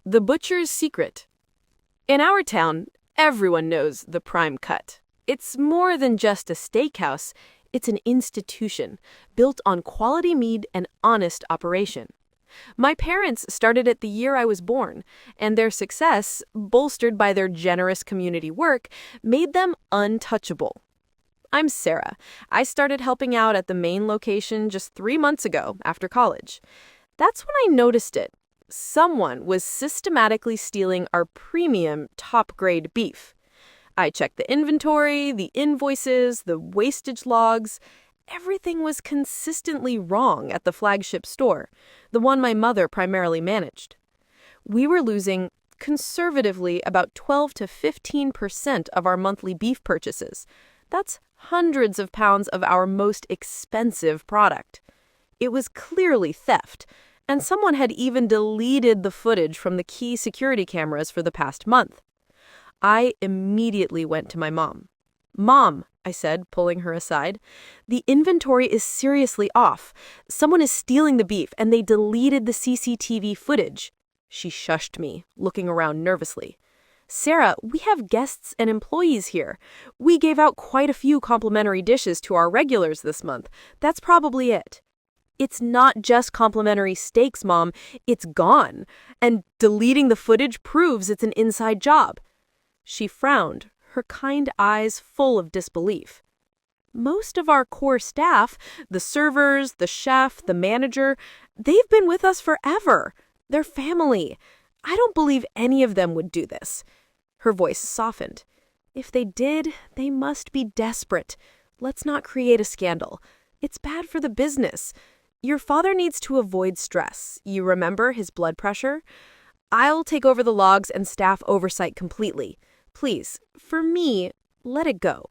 The Butcher's Secret. In our town, everyone knows the Prime Cut. It's more than just a steakhouse, it's an institution built on quality meat and honest operation. My parents started it the year I was born, and their success, bolstered by their generous community work, made them untouchable. I'm Sarah. I started helping out at the main location just 3 months ago after college. That's when I noticed it. Someone was systematically stealing our premium top-grade beef. I checked the inventory, the invoices, the wastage logs. Everything was consistently wrong at the flagship store, the one my mother primarily managed. We were losing, conservatively, about 12 to 15% of our monthly beef purchases. That's hundreds of pounds of our most expensive product. It was clearly theft, and someone had even deleted the footage from the key security cameras for the past month. I immediately went to my mom. "Mom," I said, pulling her aside, "the inventory is seriously off. Someone is stealing the beef, and they deleted the CCTV footage." She shushed me, looking around nervously. "Sarah, we have guests and employees here. We gave out quite a few complimentary dishes to our regulars this month. That's probably it." "It's not just complimentary steaks, Mom. It's gone. And deleting the footage proves it's an inside job." She frowned, her kind eyes full of disbelief. "Most of our core staff, the servers, the chef, the manager, they've been with us forever. They're family. I don't believe any of them would do this." Her voice softened. "If they did, they must be desperate. Let's not create a scandal. It's bad for the business. Your father needs to avoid stress. You remember his blood pressure? I'll take over the logs and staff oversight completely. Please, for me, let it go."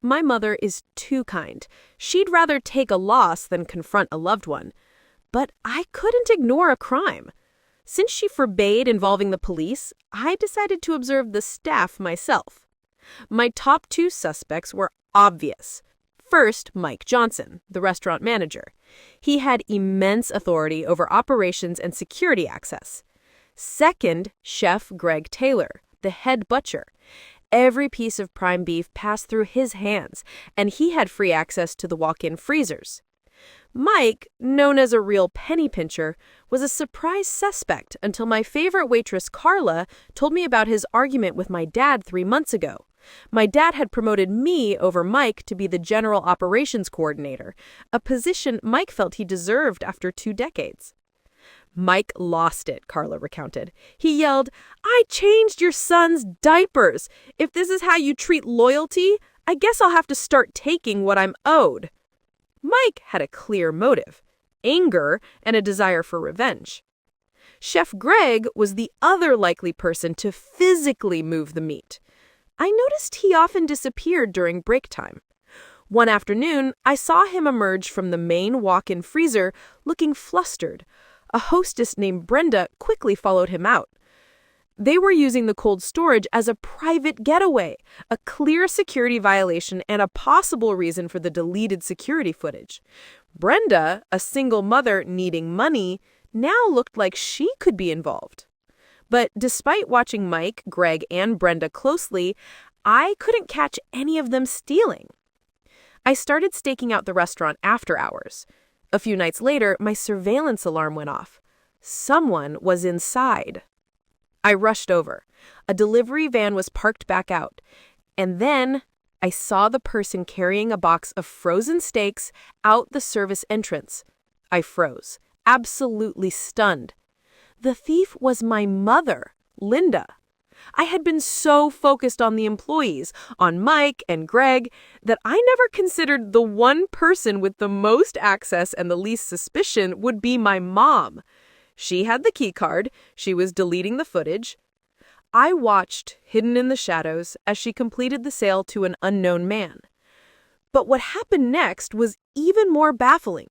My mother is too kind. She'd rather take a loss than confront a loved one. But I couldn't ignore a crime. Since she forbade involving the police, I decided to observe the staff myself. My top 2 suspects were obvious. First, Mike Johnson, the restaurant manager. He had immense authority over operations and security access. Second, Chef Greg Taylor, the head butcher. Every piece of prime beef passed through his hands, and he had free access to the walk-in freezers. Mike, known as a real penny pincher, was a surprise suspect until my favorite waitress, Carla, told me about his argument with my dad 3 months ago. My dad had promoted me over Mike to be the general operations coordinator, a position Mike felt he deserved after 2 decades. "Mike lost it," Carla recounted. "He yelled, 'I changed your son's diapers. If this is how you treat loyalty, I guess I'll have to start taking what I'm owed.'" Mike had a clear motive: anger and a desire for revenge. Chef Greg was the other likely person to physically move the meat. I noticed he often disappeared during break time. One afternoon, I saw him emerge from the main walk-in freezer looking flustered. A hostess named Brenda quickly followed him out. They were using the cold storage as a private getaway, a clear security violation and a possible reason for the deleted security footage. Brenda, a single mother needing money, now looked like she could be involved. But despite watching Mike, Greg, and Brenda closely, I couldn't catch any of them stealing. I started staking out the restaurant after hours. A few nights later, my surveillance alarm went off. Someone was inside. I rushed over. A delivery van was parked back out. And then I saw the person carrying a box of frozen steaks out the service entrance. I froze, absolutely stunned. The thief was my mother, Linda. I had been so focused on the employees, on Mike and Greg, that I never considered the one person with the most access and the least suspicion would be my mom. She had the key card. She was deleting the footage. I watched, hidden in the shadows, as she completed the sale to an unknown man. But what happened next was even more baffling.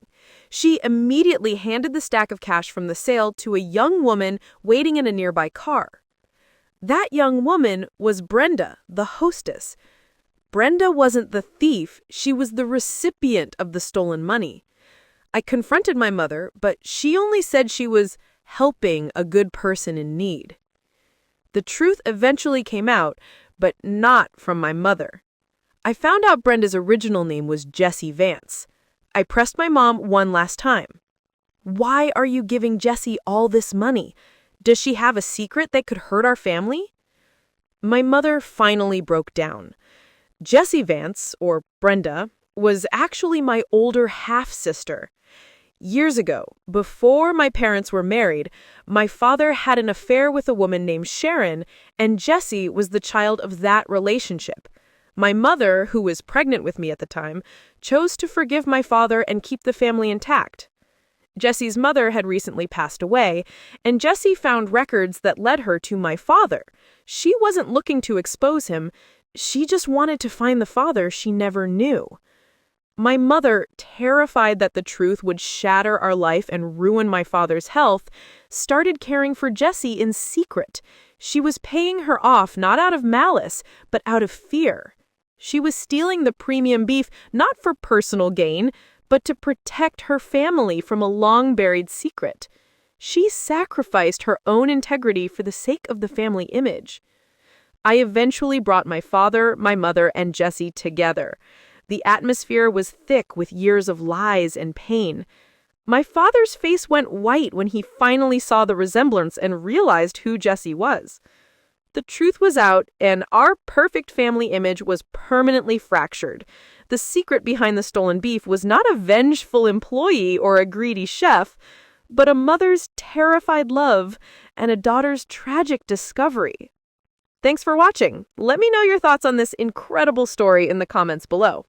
She immediately handed the stack of cash from the sale to a young woman waiting in a nearby car. That young woman was Brenda, the hostess. Brenda wasn't the thief, she was the recipient of the stolen money. I confronted my mother, but she only said she was helping a good person in need. The truth eventually came out, but not from my mother. I found out Brenda's original name was Jessie Vance. I pressed my mom one last time. Why are you giving Jessie all this money? Does she have a secret that could hurt our family? My mother finally broke down. Jessie Vance, or Brenda, was actually my older half-sister. Years ago, before my parents were married, my father had an affair with a woman named Sharon, and Jessie was the child of that relationship. My mother, who was pregnant with me at the time, chose to forgive my father and keep the family intact. Jessie's mother had recently passed away, and Jessie found records that led her to my father. She wasn't looking to expose him. She just wanted to find the father she never knew. My mother, terrified that the truth would shatter our life and ruin my father's health, started caring for Jessie in secret. She was paying her off not out of malice, but out of fear. She was stealing the premium beef not for personal gain, but to protect her family from a long-buried secret. She sacrificed her own integrity for the sake of the family image. I eventually brought my father, my mother, and Jessie together. The atmosphere was thick with years of lies and pain. My father's face went white when he finally saw the resemblance and realized who Jessie was. The truth was out, and our perfect family image was permanently fractured. The secret behind the stolen beef was not a vengeful employee or a greedy chef, but a mother's terrified love and a daughter's tragic discovery. Thanks for watching. Let me know your thoughts on this incredible story in the comments below.